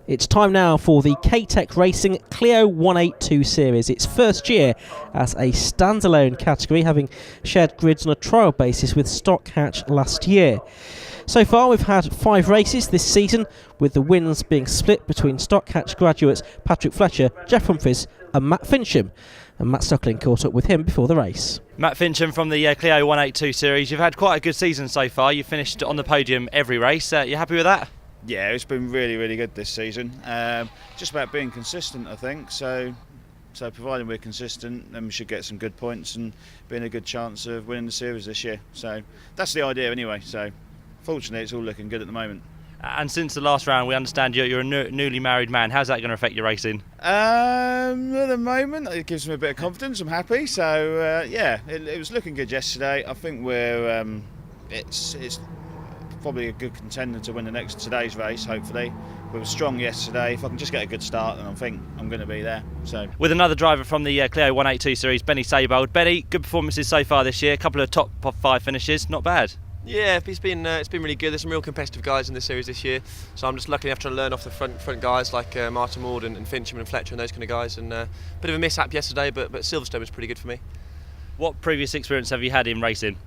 It's time now for the K-Tec Racing Clio 182 series. Its first year as a standalone category, having shared grids on a trial basis with Stock Hatch last year. So far we've had 5 races this season, with the wins being split between Stock Hatch graduates Patrick Fletcher, Jeff Humphries and Matt Fincham. And Matt Suckling caught up with him before the race. Matt Fincham from the Clio 182 series. You've had quite a good season so far. You've finished on the podium every race. You happy with that? Yeah, it's been really good this season. Just about being consistent, I think. So providing we're consistent, then we should get some good points and be in a good chance of winning the series this year. So that's the idea anyway. So fortunately, it's all looking good at the moment. And since the last round, we understand you're a newly married man. How's that going to affect your racing? At the moment, it gives me a bit of confidence. I'm happy. So yeah, it was looking good yesterday. I think we're it's probably a good contender to win today's race. Hopefully, we were strong yesterday. If I can just get a good start, then I think I'm going to be there. So with another driver from the Clio 182 series, Benny Saybold. Benny, good performances so far this year. A couple of top 5 finishes, not bad. Yeah, it's been really good. There's some real competitive guys in this series this year, so I'm just lucky enough to learn off the front guys like Martin Ward and Fincham and Fletcher and those kind of guys. And bit of a mishap yesterday, but Silverstone was pretty good for me. What previous experience have you had in racing?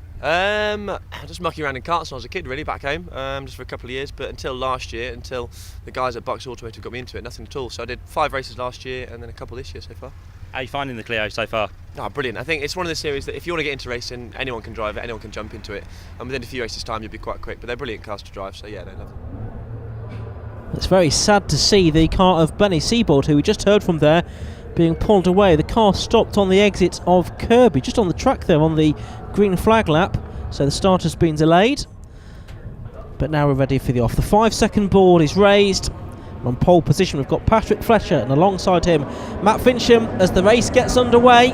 Just mucking around in karts when I was a kid, really, back home, just for a couple of years. But until last year, until the guys at Bucks Automotive got me into it, nothing at all. So I did 5 races last year and then a couple this year so far. How are you finding the Clio so far? Oh, brilliant. I think it's one of the series that if you want to get into racing, anyone can drive it, anyone can jump into it. And within a few races' time, you'll be quite quick. But they're brilliant cars to drive, so yeah, they love them. It's very sad to see the car of Benny Saybold, who we just heard from there, being pulled away. The car stopped on the exit of Kirby, just on the track there on the green flag lap. So the start has been delayed. But now we're ready for the off. The 5-second board is raised. On pole position we've got Patrick Fletcher, and alongside him Matt Fincham as the race gets underway.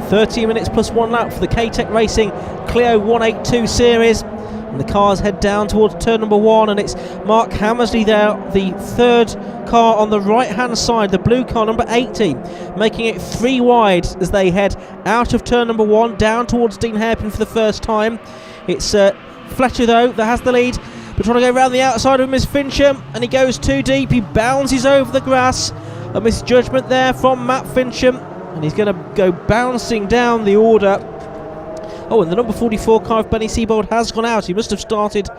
30 minutes plus 1 lap for the K-Tec Racing Clio 182 series, and the cars head down towards turn number 1, and it's Mark Hammersley there, the third car on the right hand side, the blue car number 80, making it 3 wide as they head out of turn number 1 down towards Dean Hairpin for the first time. It's Fletcher though that has the lead, but trying to go around the outside of Miss Fincham, and he goes too deep. He bounces over the grass. A misjudgment there from Matt Fincham, and he's going to go bouncing down the order. Oh, and the number 44 car of Benny Saybold has gone out. He must have started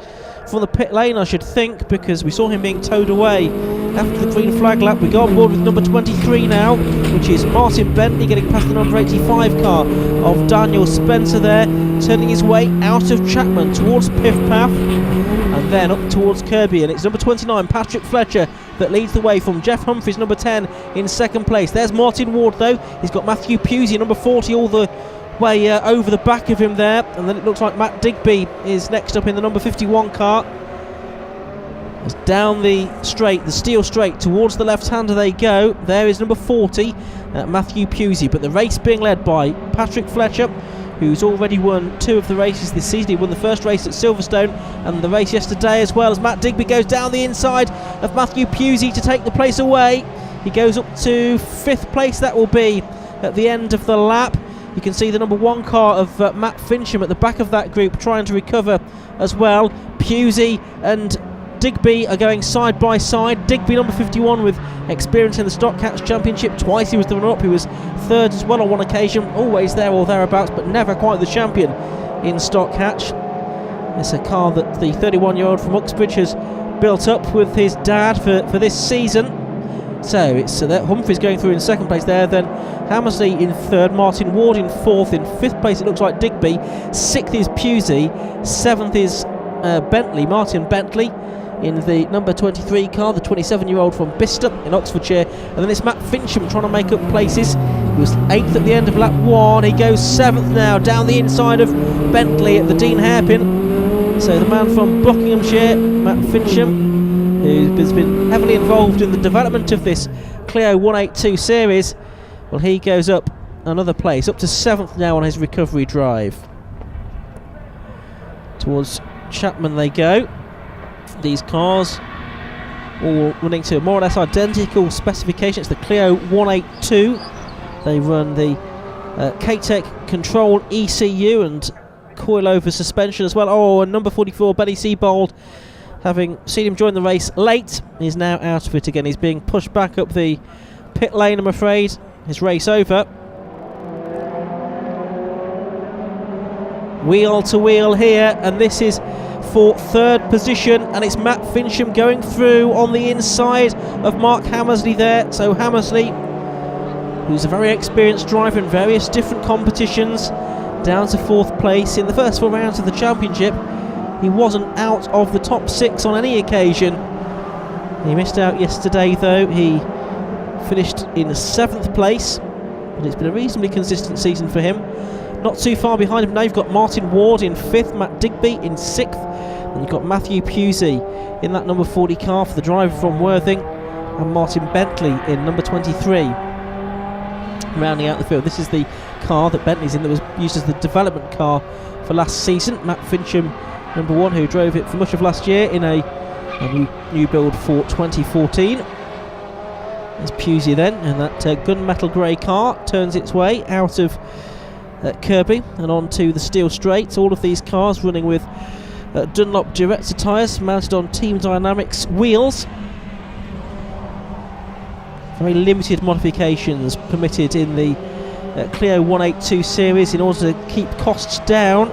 from the pit lane, I should think, because we saw him being towed away after the green flag lap. We go on board with number 23 now, which is Martin Bentley, getting past the number 85 car of Daniel Spencer there, turning his way out of Chapman towards Piff Path, and then up towards Kirby. And it's number 29 Patrick Fletcher that leads the way from Jeff Humphries, number 10 in second place. There's Martin Ward though. He's got Matthew Pusey, number 40, all the way over the back of him there, and then it looks like Matt Digby is next up in the number 51 car. As down the straight, the steel straight, towards the left-hander they go. There is number 40 Matthew Pusey, but the race being led by Patrick Fletcher, who's already won 2 of the races this season. He won the first race at Silverstone and the race yesterday, as well as Matt Digby goes down the inside of Matthew Pusey to take the place away. He goes up to 5th place, that will be at the end of the lap. You can see the number 1 car of Matt Fincham at the back of that group trying to recover as well. Pusey and Digby are going side by side. Digby, number 51, with experience in the Stock Hatch Championship. Twice he was the runner-up. He was 3rd as well on one occasion. Always there or thereabouts, but never quite the champion in Stock Hatch. It's a car that the 31-year-old from Uxbridge has built up with his dad for this season. So it's Humphries going through in 2nd place there, then Hammersley in 3rd, Martin Ward in 4th, in 5th place it looks like Digby, 6th is Pusey, 7th is Bentley, Martin Bentley in the number 23 car, the 27-year-old from Bicester in Oxfordshire, and then it's Matt Fincham trying to make up places. He was 8th at the end of lap 1, he goes 7th now, down the inside of Bentley at the Dean Hairpin. So the man from Buckinghamshire, Matt Fincham, who has been heavily involved in the development of this Clio 182 series, well, he goes up another place, up to 7th now on his recovery drive. Towards Chapman they go. These cars all running to more or less identical specifications. The Clio 182, they run the K-Tec control ECU and coilover suspension as well. Oh, and number 44 Benny Saybold having seen him join the race late, he's now out of it again. He's being pushed back up the pit lane, I'm afraid. His race over. Wheel to wheel here, and this is for third position, and it's Matt Fincham going through on the inside of Mark Hammersley there. So Hammersley, who's a very experienced driver in various different competitions, down to fourth place in the first 4 rounds of the championship. He wasn't out of the top 6 on any occasion. He missed out yesterday though. He finished in 7th place, but it's been a reasonably consistent season for him. Not too far behind him now, you've got Martin Ward in 5th, Matt Digby in 6th, and you've got Matthew Pusey in that number 40 car for the driver from Worthing, and Martin Bentley in number 23. Rounding out the field, this is the car that Bentley's in that was used as the development car for last season. Matt Fincham, number 1, who drove it for much of last year in a new build for 2014. There's Pusey then, and that gunmetal grey car turns its way out of Kirby and onto the steel straight. All of these cars running with Dunlop Director tyres mounted on Team Dynamics wheels. Very limited modifications permitted in the Clio 182 series in order to keep costs down,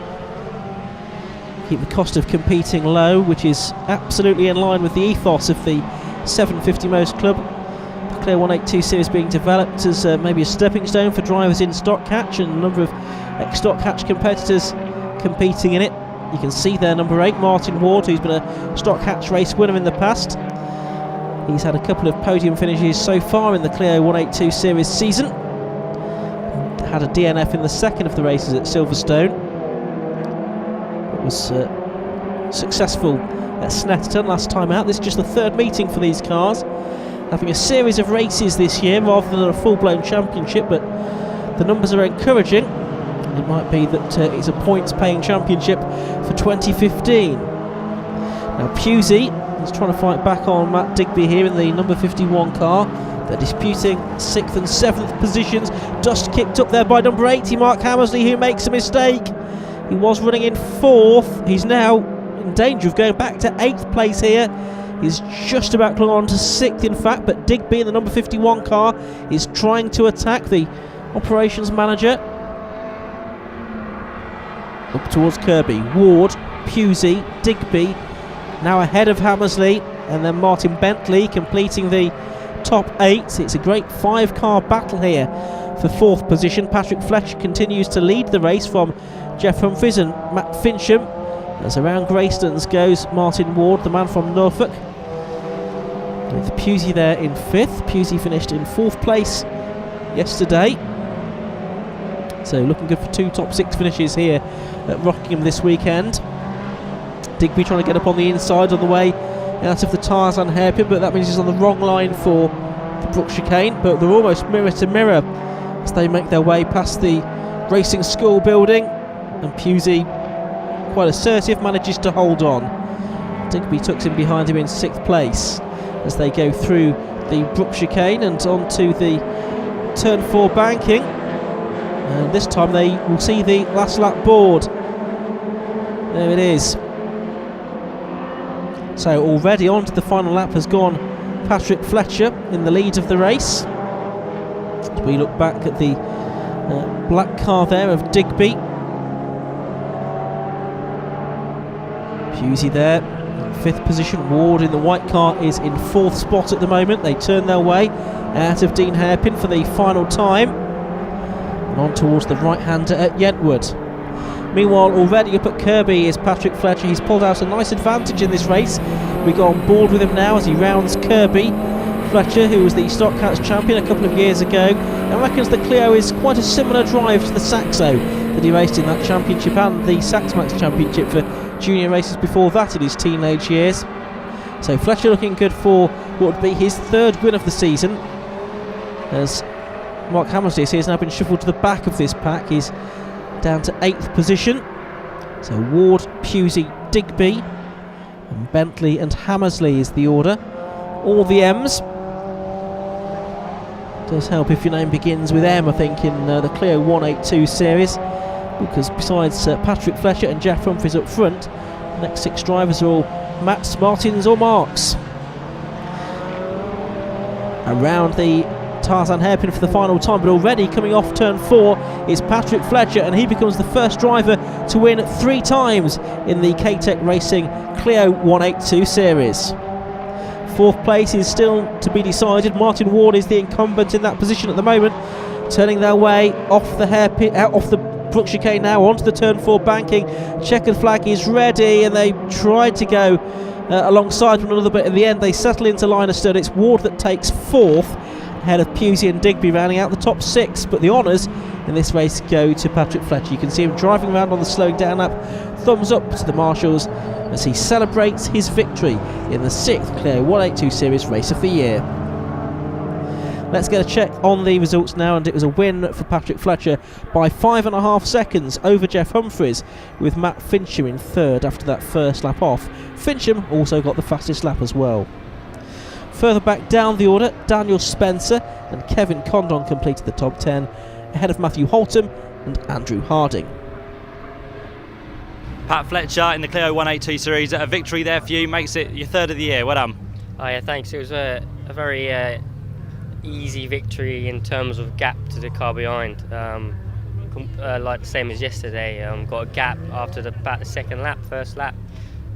keep the cost of competing low, which is absolutely in line with the ethos of the 750 Most Club. The Clio 182 series being developed as maybe a stepping stone for drivers in stock catch, and a number of ex-stock catch competitors competing in it. You can see there number 8, Martin Ward, who's been a stock catch race winner in the past. He's had a couple of podium finishes so far in the Clio 182 series season. Had a DNF in the second of the races at Silverstone. It was successful at Snetterton last time out. This is just the 3rd meeting for these cars, having a series of races this year rather than a full-blown championship, but the numbers are encouraging. It might be that it's a points-paying championship for 2015. Now Pusey is trying to fight back on Matt Digby here in the number 51 car. They're disputing 6th and 7th positions. Dust kicked up there by number 80, Mark Hammersley, who makes a mistake. He was running in 4th. He's now in danger of going back to 8th place here. He's just about clung on to 6th, in fact, but Digby in the number 51 car is trying to attack the operations manager. Up towards Kirby. Ward, Pusey, Digby now ahead of Hammersley, and then Martin Bentley completing the top 8. It's a great 5-car battle here for 4th position. Patrick Fletcher continues to lead the race from Jeff Humphries and Matt Fincham. As around Greystones goes Martin Ward, the man from Norfolk, with Pusey there in 5th. Pusey finished in 4th place yesterday, so looking good for 2 top 6 finishes here at Rockingham this weekend. Digby trying to get up on the inside on the way out of the tyres on hairpin, but that means he's on the wrong line for the Brook chicane, but they're almost mirror to mirror as they make their way past the racing school building, and Pusey, quite assertive, manages to hold on. Digby tucks in behind him in 6th place as they go through the Brook chicane and onto the turn 4 banking, and this time they will see the last lap board. There it is. So already on to the final lap has gone Patrick Fletcher in the lead of the race. As we look back at the black car there of Digby. Pusey there, 5th position. Ward in the white car is in 4th spot at the moment. They turn their way out of Dean Hairpin for the final time, and on towards the right-hander at Yentwood. Meanwhile, already up at Kirby is Patrick Fletcher. He's pulled out a nice advantage in this race. We go on board with him now as he rounds Kirby. Fletcher, who was the Stock Cats champion a couple of years ago, and reckons the Clio is quite a similar drive to the Saxo that he raced in that championship and the Saxmax championship for junior races before that in his teenage years. So Fletcher looking good for what would be his 3rd win of the season, as Mark Hammersley has now been shuffled to the back of this pack. He's down to 8th position. So Ward, Pusey, Digby, and Bentley and Hammersley is the order. All the M's. Does help if your name begins with M, I think, in the Clio 182 series, because besides Patrick Fletcher and Jeff Humphries up front, the next 6 drivers are all Matt's, Martins or Marks. Around the Tarzan hairpin for the final time, but already coming off turn 4 is Patrick Fletcher, and he becomes the first driver to win 3 times in the K-Tec Racing Clio 182 series. 4th place is still to be decided. Martin Ward is the incumbent in that position at the moment, turning their way off the hairpin, out off the Brook chicane now onto the turn 4 banking. Checkered flag is ready, and they tried to go alongside one another, but in the end they settle into line of stud. It's Ward that takes 4th, ahead of Pusey and Digby, rounding out the top 6, but the honours in this race go to Patrick Fletcher. You can see him driving around on the slowing down lap. Thumbs up to the marshals as he celebrates his victory in the 6th Clio 182 Series Race of the Year. Let's get a check on the results now, and it was a win for Patrick Fletcher by 5.5 seconds over Jeff Humphreys, with Matt Fincham in 3rd after that first lap off. Fincham also got the fastest lap as well. Further back down the order, Daniel Spencer and Kevin Condon completed the top 10, ahead of Matthew Holtham and Andrew Harding. Pat Fletcher in the Clio 182 series, a victory there for you, makes it your 3rd of the year. Well done. Oh yeah, thanks. It was a very easy victory in terms of gap to the car behind. Like the same as yesterday, got a gap after about the 2nd lap, 1st lap.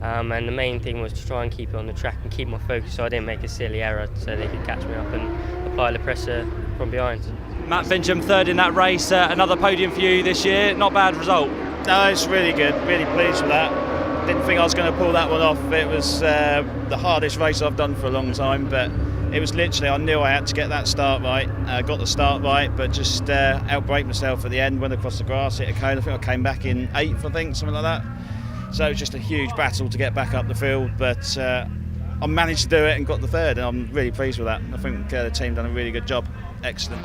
And the main thing was to try and keep it on the track and keep my focus so I didn't make a silly error, so they could catch me up and apply the pressure from behind. Matt Fincham 3rd in that race, another podium for you this year, not bad result. No, it's really good, really pleased with that. Didn't think I was going to pull that one off. It was the hardest race I've done for a long time, but it was literally, I knew I had to get that start right. Got the start right, but just outbraked myself at the end, went across the grass, hit a cone. I think I came back in 8th, I think, something like that. So it was just a huge battle to get back up the field, but I managed to do it and got the 3rd, and I'm really pleased with that. I think the team done a really good job. Excellent.